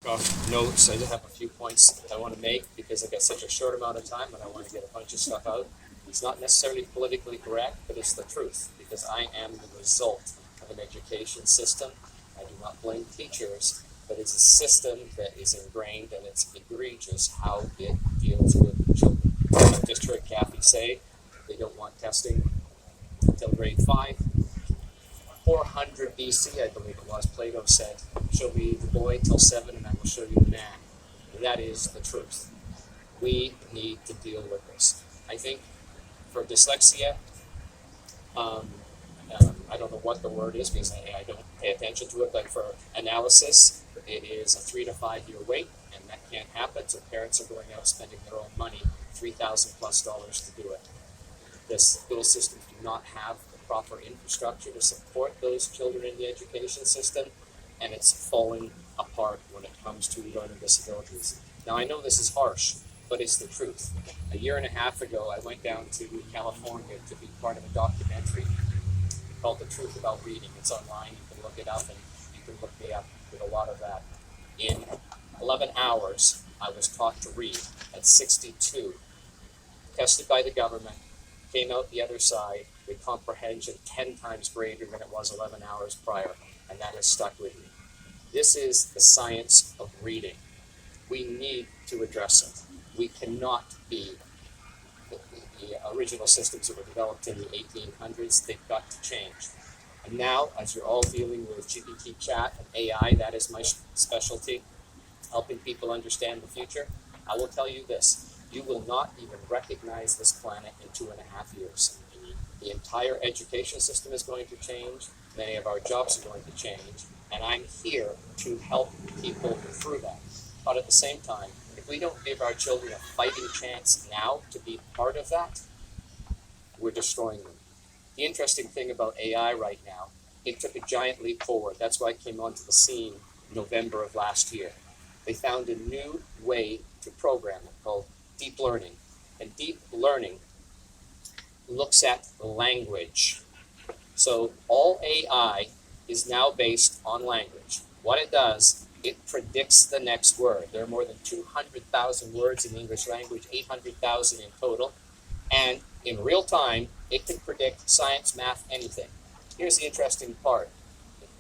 off notes. I just have a few points that I want to make because I got such a short amount of time and I want to get a bunch of stuff out. It's not necessarily politically correct, but it's the truth because I am the result of an education system. I do not blame teachers, but it's a system that is ingrained and it's egregious how it deals with children. I've just heard Kathy say they don't want testing until grade 5. 400 BC, I believe it was, Plato said, show me the boy till 7 and I will show you the man. And that is the truth. We need to deal with this. I think for dyslexia, I don't know what the word is because I don't pay attention to it, but for analysis, it is a 3 to 5 year wait, and that can't happen, so parents are going out spending their own money, $3,000+ to do it. The school systems do not have the proper infrastructure to support those children in the education system, and it's falling apart when it comes to learning disabilities. Now, I know this is harsh, but it's the truth. A year and a half ago, I went down to California to be part of a documentary called The Truth About Reading. It's online, you can look it up, and you can look me up with a lot of that. In 11 hours, I was taught to read at 62, tested by the government, came out the other side with comprehension 10 times greater than it was 11 hours prior, and that has stuck with me. This is the science of reading. We need to address it. We cannot be the original systems that were developed in the 1800s. They've got to change. And now, as you're all dealing with GPT chat and AI, that is my specialty, helping people understand the future, I will tell you this. You will not even recognize this planet in 2.5 years. The entire education system is going to change. Many of our jobs are going to change. And I'm here to help people through that. But at the same time, if we don't give our children a fighting chance now to be part of that, we're destroying them. The interesting thing about AI right now, it took a giant leap forward. That's why I came onto the scene in November of last year. They found a new way to program it called deep learning. And deep learning looks at language. So all AI is now based on language. What it does, it predicts the next word. There are more than 200,000 words in the English language, 800,000 in total. And in real time, it can predict science, math, anything. Here's the interesting part.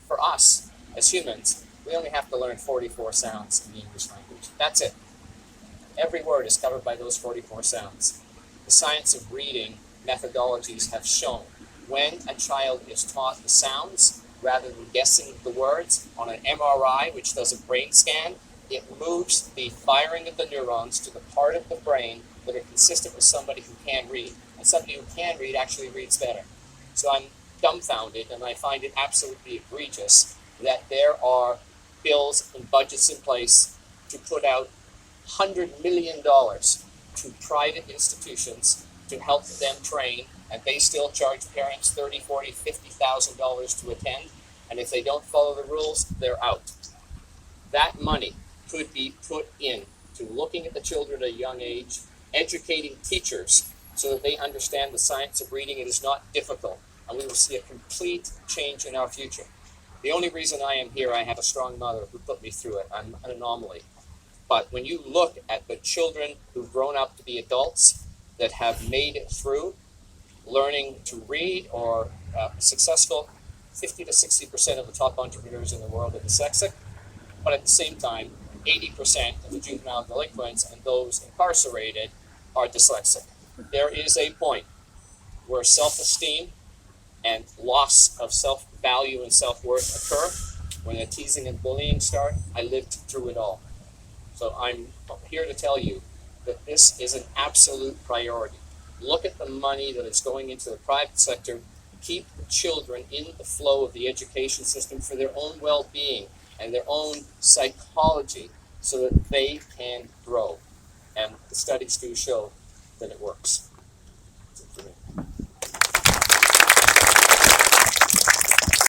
For us, as humans, we only have to learn 44 sounds in the English language. That's it. Every word is covered by those 44 sounds. The science of reading methodologies have shown when a child is taught the sounds, rather than guessing the words on an MRI, which does a brain scan, it moves the firing of the neurons to the part of the brain that are consistent with somebody who can read. And somebody who can read actually reads better. So I'm dumbfounded, and I find it absolutely egregious that there are bills and budgets in place to put out $100 million to private institutions to help them train, and they still charge parents $30,000, $40,000, $50,000 to attend, and if they don't follow the rules, they're out. That money could be put in to looking at the children at a young age, educating teachers so that they understand the science of reading. It is not difficult, and we will see a complete change in our future. The only reason I am here, I have a strong mother who put me through it. I'm an anomaly. But when you look at the children who've grown up to be adults that have made it through learning to read or successful, 50 to 60% of the top entrepreneurs in the world are dyslexic, but at the same time, 80% of the juvenile delinquents and those incarcerated are dyslexic. There is a point where self-esteem and loss of self-value and self-worth occur. When the teasing and bullying start, I lived through it all. So I'm here to tell you that this is an absolute priority. Look at the money that is going into the private sector. Keep the children in the flow of the education system for their own well-being and their own psychology so that they can grow. And the studies do show that it works.